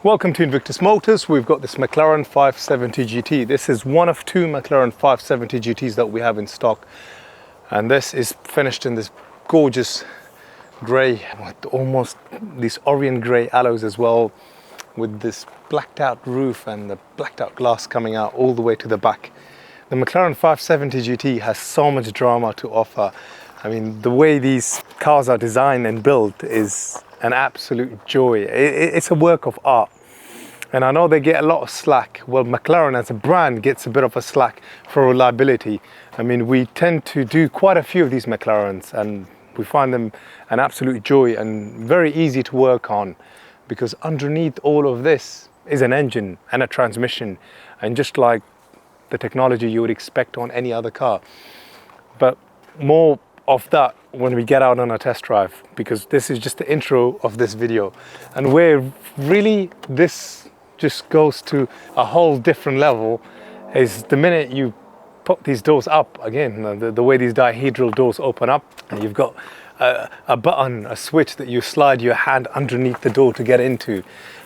Welcome to Invictus Motors. We've got this McLaren 570GT. This is one of two McLaren 570GTs that we have in stock. And this is finished in this gorgeous grey, with almost these Orient grey alloys as well, with this blacked out roof and the blacked out glass coming out all the way to the back. The McLaren 570GT has so much drama to offer. I mean, the way these cars are designed and built is an absolute joy. It's a work of art. And I know they get a lot of slack. Well, McLaren as a brand gets a bit of a slack for reliability. I mean, we tend to do quite a few of these McLarens and we find them an absolute joy and very easy to work on, because underneath all of this is an engine and a transmission, and just like the technology you would expect on any other car. But more of that when we get out on a test drive, because this is just the intro of this video, and where really this just goes to a whole different level is the minute you put these doors up again, the way these dihedral doors open up, and you've got a button, a switch that you slide your hand underneath the door to get into,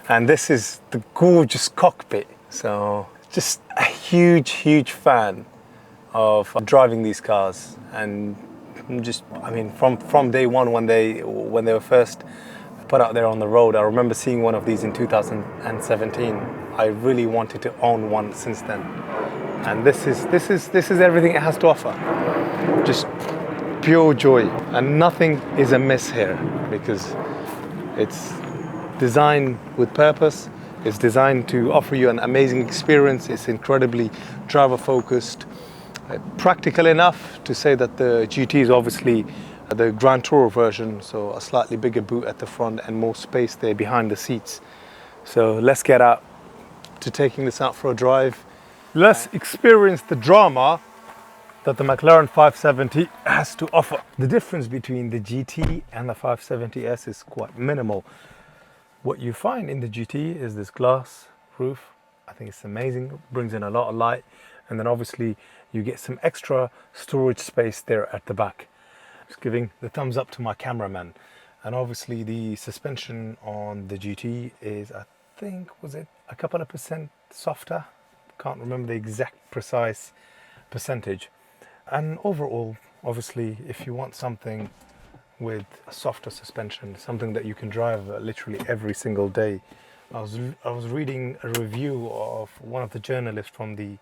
and this is the gorgeous cockpit. So just a huge fan of driving these cars. And just, I mean, from day one when they were first put out there on the road, I remember seeing one of these in 2017. I really wanted to own one since then, and this is everything it has to offer. Just pure joy, and nothing is amiss here, because it's designed with purpose. It's designed to offer you an amazing experience. It's incredibly driver focused. Practical enough to say that the GT is obviously the Grand Tourer version, so a slightly bigger boot at the front and more space there behind the seats. So let's get out to taking this out for a drive. Let's experience the drama that the McLaren 570 has to offer. The difference between the GT and the 570S is quite minimal. What you find in the GT is this glass roof. I think it's amazing, it brings in a lot of light. And then obviously you get some extra storage space there at the back. Just giving the thumbs up to my cameraman. And obviously the suspension on the GT is, I think, was it a couple of percent softer? Can't remember the exact precise percentage. And overall, obviously, if you want something with a softer suspension, something that you can drive literally every single day. I was reading a review of one of the journalists from the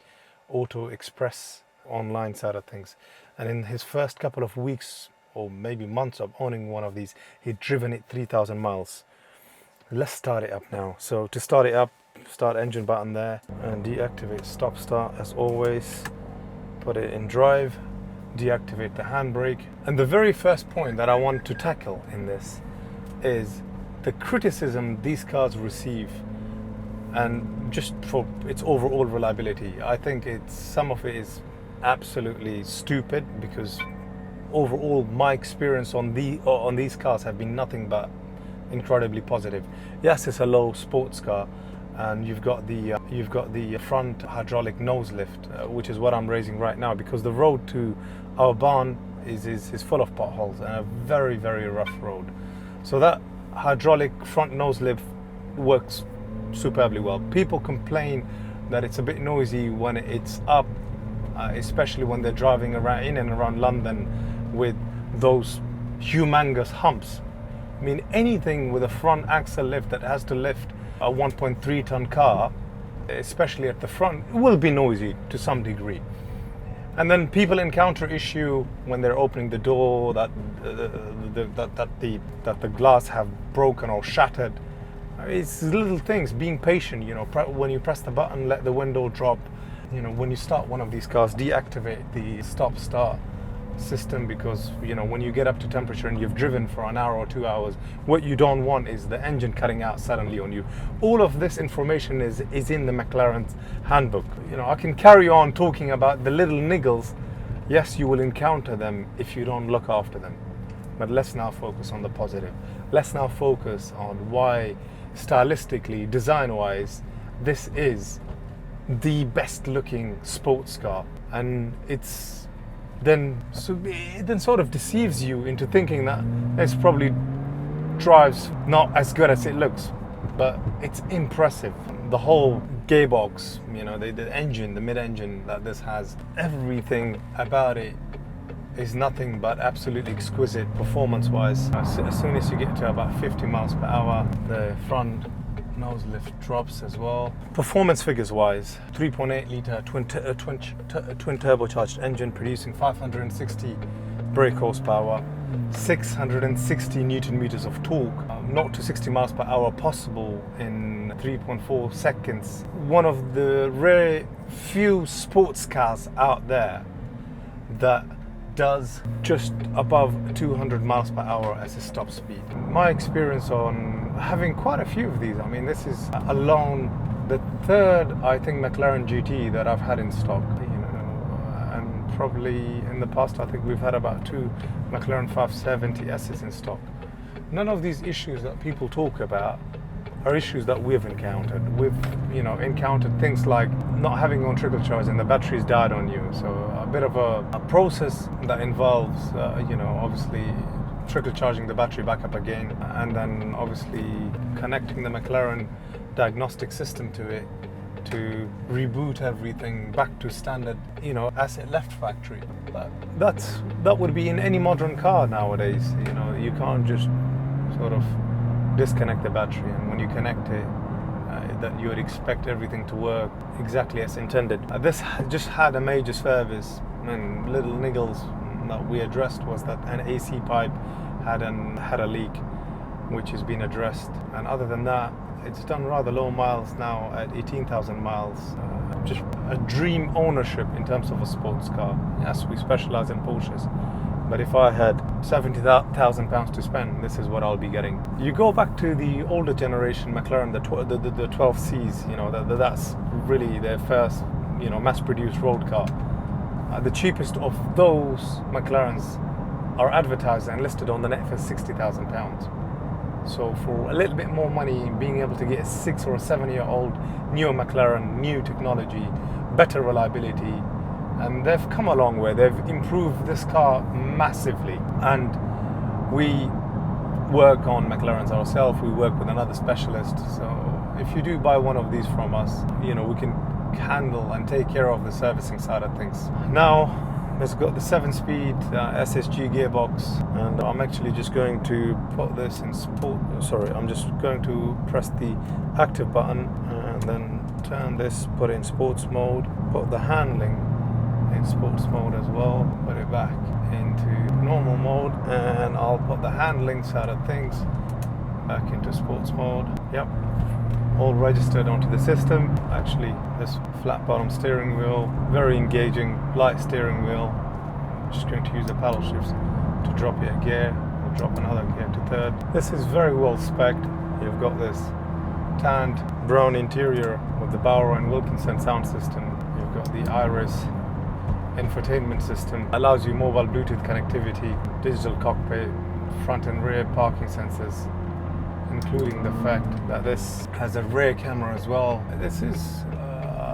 Auto Express online side of things, and in his first couple of weeks or maybe months of owning one of these, he'd driven it 3,000 miles. Let's start it up now. So to start it up, start engine button there and deactivate stop start as always. Put it in drive, deactivate the handbrake. And the very first point that I want to tackle in this is the criticism these cars receive, and just for its overall reliability. I think some of it is absolutely stupid, because overall my experience on these cars have been nothing but incredibly positive. Yes, it's a low sports car, and you've got the front hydraulic nose lift, which is what I'm raising right now, because the road to our barn is full of potholes and a very rough road. So that hydraulic front nose lift works superbly well. People complain that it's a bit noisy when it's up, especially when they're driving around in and around London with those humongous humps. I mean, anything with a front axle lift that has to lift a 1.3 ton car, especially at the front, will be noisy to some degree. And then people encounter issue when they're opening the door that the glass have broken or shattered. It's little things. Being patient, you know, when you press the button, let the window drop. You know, when you start one of these cars, deactivate the stop-start system, because, you know, when you get up to temperature and you've driven for an hour or 2 hours, what you don't want is the engine cutting out suddenly on you. All of this information is in the McLaren's handbook. You know, I can carry on talking about the little niggles. Yes, you will encounter them if you don't look after them. But let's now focus on the positive. Let's now focus on why, stylistically, design-wise, this is the best looking sports car. And it then sort of deceives you into thinking that it's probably drives not as good as it looks. but it's impressive. The whole gearbox, you know, the engine, the mid-engine that this has, everything about it is nothing but absolutely exquisite performance-wise. As soon as you get to about 50 miles per hour, the front nose lift drops as well. Performance figures-wise, 3.8 litre twin turbocharged engine producing 560 brake horsepower, 660 newton meters of torque, 0 to 60 miles per hour possible in 3.4 seconds. One of the rare few sports cars out there that does just above 200 miles per hour as a top speed. My experience on having quite a few of these, I mean, this is alone the third, I think, McLaren GT that I've had in stock, you know, and probably in the past I think we've had about 2 McLaren 570Ss in stock. None of these issues that people talk about are issues that we've encountered. We've, you know, encountered things like not having on trickle charge and the battery's died on you. So a bit of a process that involves, you know, obviously trickle charging the battery back up again, and then obviously connecting the McLaren diagnostic system to it to reboot everything back to standard, you know, as it left factory. That would be in any modern car nowadays. You know, you can't just sort of disconnect the battery, and when you connect it, that you would expect everything to work exactly as intended. This just had a major service, and little niggles that we addressed was that an AC pipe had a leak, which has been addressed, and other than that, it's done rather low miles now at 18,000 miles. Just a dream ownership in terms of a sports car. Yes, we specialize in Porsches, but if I had £70,000 to spend, this is what I'll be getting. You go back to the older generation McLaren, the 12Cs, you know, that's really their first, you know, mass-produced road car. The cheapest of those McLarens are advertised and listed on the net for £60,000. So for a little bit more money, being able to get a 6 or 7 year old newer McLaren, new technology, better reliability, and they've come a long way. They've improved this car massively, and we work on McLarens ourselves. We work with another specialist. So if you do buy one of these from us, you know, we can handle and take care of the servicing side of things. Now, it's got the 7-speed SSG gearbox, and I'm actually just going to put this in sport. Sorry, I'm just going to press the active button and then turn this, put it in sports mode, put the handling in sports mode as well, put it back into normal mode, and I'll put the handling side of things back into sports mode. Yep, all registered onto the system. Actually, this flat bottom steering wheel, very engaging, light steering wheel. I'm just going to use the paddle shifts to drop it a gear, or drop another gear to third. This is very well spec'd. You've got this tanned brown interior with the Bauer and Wilkinson sound system. You've got the Iris infotainment system, allows you mobile Bluetooth connectivity, digital cockpit, front and rear parking sensors, including the fact that this has a rear camera as well. This is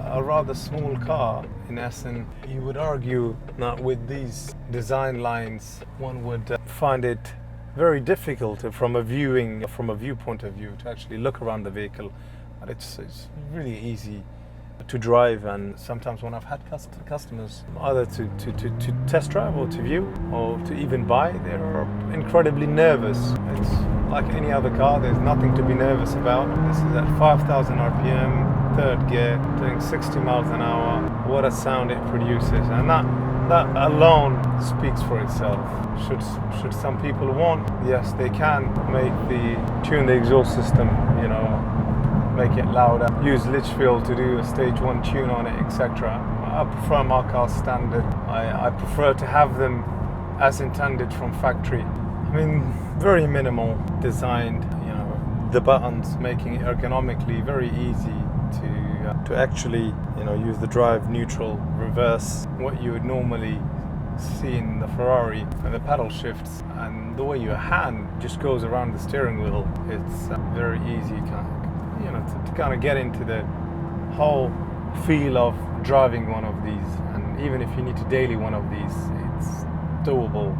a rather small car. In essence, you would argue that with these design lines, one would find it very difficult from a viewpoint of view to actually look around the vehicle. But it's really easy to drive, and sometimes when I've had customers either to test drive or to view or to even buy, they're incredibly nervous. It's like any other car, there's nothing to be nervous about. This is at 5,000 RPM, third gear, doing 60 miles an hour. What a sound it produces, and that alone speaks for itself. Should some people want, yes, they can tune the exhaust system, you know, make it louder, use Litchfield to do a stage 1 tune on it, etc. I prefer my cars standard. I prefer to have them as intended from factory. I mean, very minimal designed, you know, the buttons making it ergonomically very easy to actually, you know, use the drive, neutral, reverse, what you would normally see in the Ferrari, and the paddle shifts, and the way your hand just goes around the steering wheel. It's very easy, you know, to kind of get into the whole feel of driving one of these. And even if you need to daily one of these, it's doable,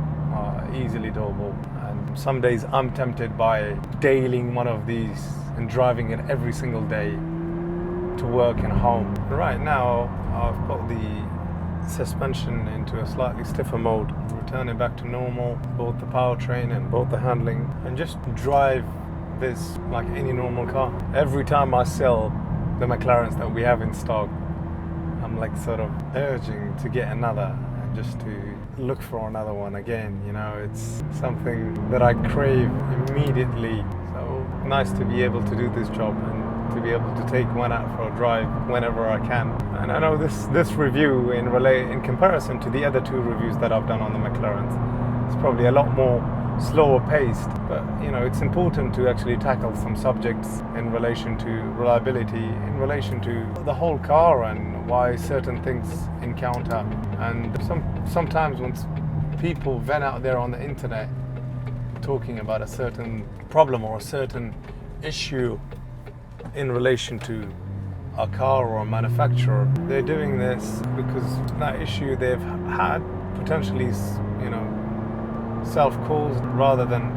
easily doable. And some days I'm tempted by dailying one of these and driving it every single day to work and home. Right now I've put the suspension into a slightly stiffer mode, return it back to normal, both the powertrain and both the handling, and just drive this like any normal car. Every time I sell the McLarens that we have in stock, I'm like sort of urging to get another, and just to look for another one again. You know, it's something that I crave immediately. So nice to be able to do this job and to be able to take one out for a drive whenever I can. And I know this review in comparison to the other two reviews that I've done on the McLarens, it's probably a lot more slower paced, but you know, it's important to actually tackle some subjects in relation to reliability, in relation to the whole car and why certain things encounter. And sometimes when people vent out there on the internet talking about a certain problem or a certain issue in relation to a car or a manufacturer, they're doing this because that issue they've had potentially is, you know, self-caused, rather than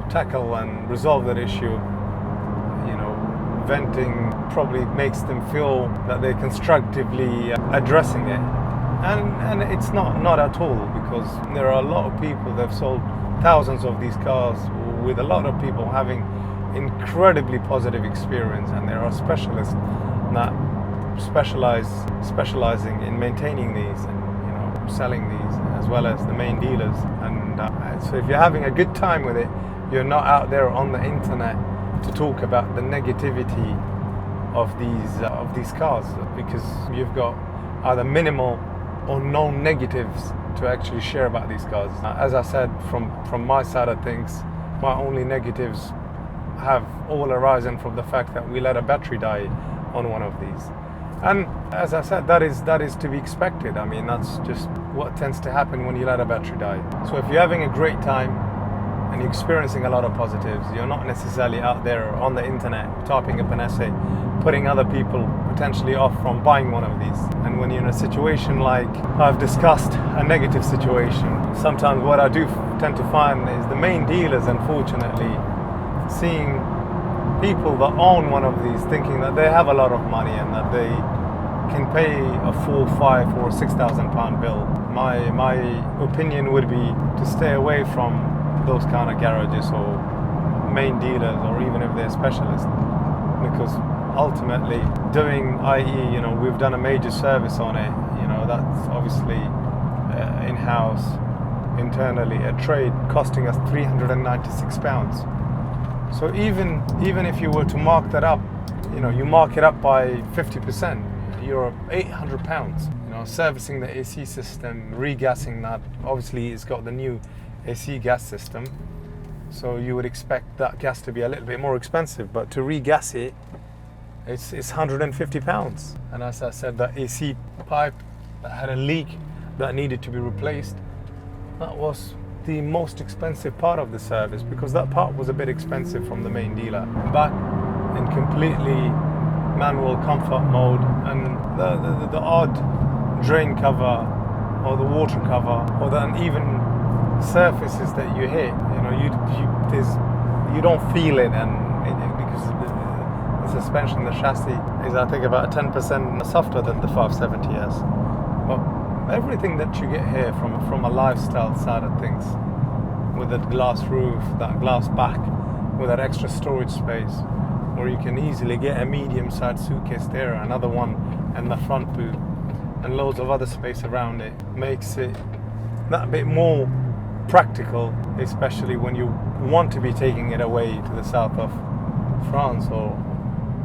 tackle and resolve that issue. You know, venting probably makes them feel that they're constructively addressing it, and it's not at all, because there are a lot of people that have sold thousands of these cars, with a lot of people having incredibly positive experience, and there are specialists that specializing in maintaining these and, you know, selling these, as well as the main dealers. And so if you're having a good time with it, you're not out there on the internet to talk about the negativity of these cars, because you've got either minimal or no negatives to actually share about these cars. As I said, from my side of things, my only negatives have all arisen from the fact that we let a battery die on one of these. And as I said, that is to be expected. I mean, that's just what tends to happen when you let a battery die. So if you're having a great time and you're experiencing a lot of positives, you're not necessarily out there on the internet typing up an essay, putting other people potentially off from buying one of these. And when you're in a situation like I've discussed, a negative situation, sometimes what I do tend to find is the main dealers, unfortunately, seeing people that own one of these thinking that they have a lot of money and that they can pay a £4,000, £5,000 or £6,000 bill. My opinion would be to stay away from those kind of garages or main dealers, or even if they're specialists, because ultimately doing, i.e., you know, we've done a major service on it, you know, that's obviously in-house, internally, a trade costing us £396. So even if you were to mark that up, you know, you mark it up by 50%, you're £800. You know, servicing the AC system, regassing that. Obviously, it's got the new AC gas system, so you would expect that gas to be a little bit more expensive. But to regas it, it's £150. And as I said, that AC pipe that had a leak that needed to be replaced, that was the most expensive part of the service, because that part was a bit expensive from the main dealer. Back in completely manual comfort mode, and the odd drain cover or the water cover or the uneven surfaces that you hit, you know, you don't feel it, because the suspension, the chassis is, I think, about 10% softer than the 570S. But everything that you get here from a lifestyle side of things, with that glass roof, that glass back, with that extra storage space, where you can easily get a medium-sized suitcase there, another one in the front boot, and loads of other space around it, makes it that bit more practical, especially when you want to be taking it away to the south of France or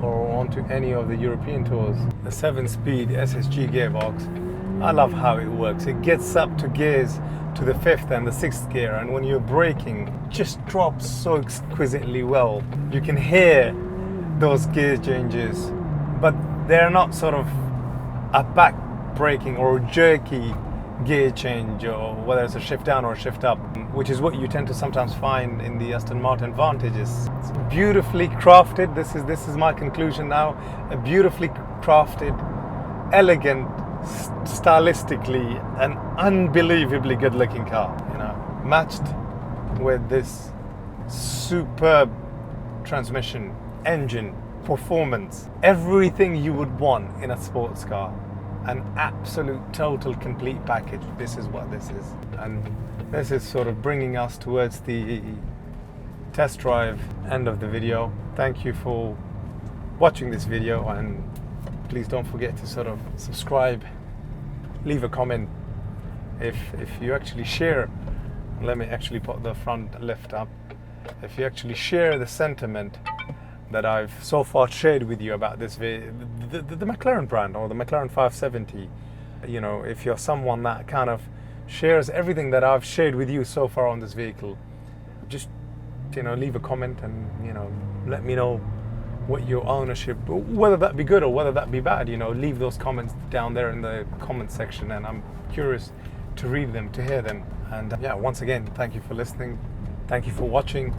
onto any of the European tours. The 7-speed SSG gearbox, I love how it works. It gets up to gears to the 5th and the 6th gear, and when you're braking, it just drops so exquisitely well. You can hear those gear changes, but they're not sort of a back braking or jerky gear change, or whether it's a shift down or a shift up, which is what you tend to sometimes find in the Aston Martin Vantages. It's beautifully crafted. This is my conclusion now. A beautifully crafted, elegant, stylistically an unbelievably good looking car, you know, matched with this superb transmission, engine, performance, everything you would want in a sports car. An absolute total complete package. This is what this is. And this is sort of bringing us towards the test drive end of the video. Thank you for watching this video, and please don't forget to sort of subscribe, leave a comment. If you actually share, let me actually put the front lift up. If you actually share the sentiment that I've so far shared with you about this the McLaren brand or the McLaren 570, you know, if you're someone that kind of shares everything that I've shared with you so far on this vehicle, just, you know, leave a comment and, you know, let me know what your ownership, whether that be good or whether that be bad, you know, leave those comments down there in the comment section, and I'm curious to read them, to hear them. And yeah, once again, thank you for listening. Thank you for watching.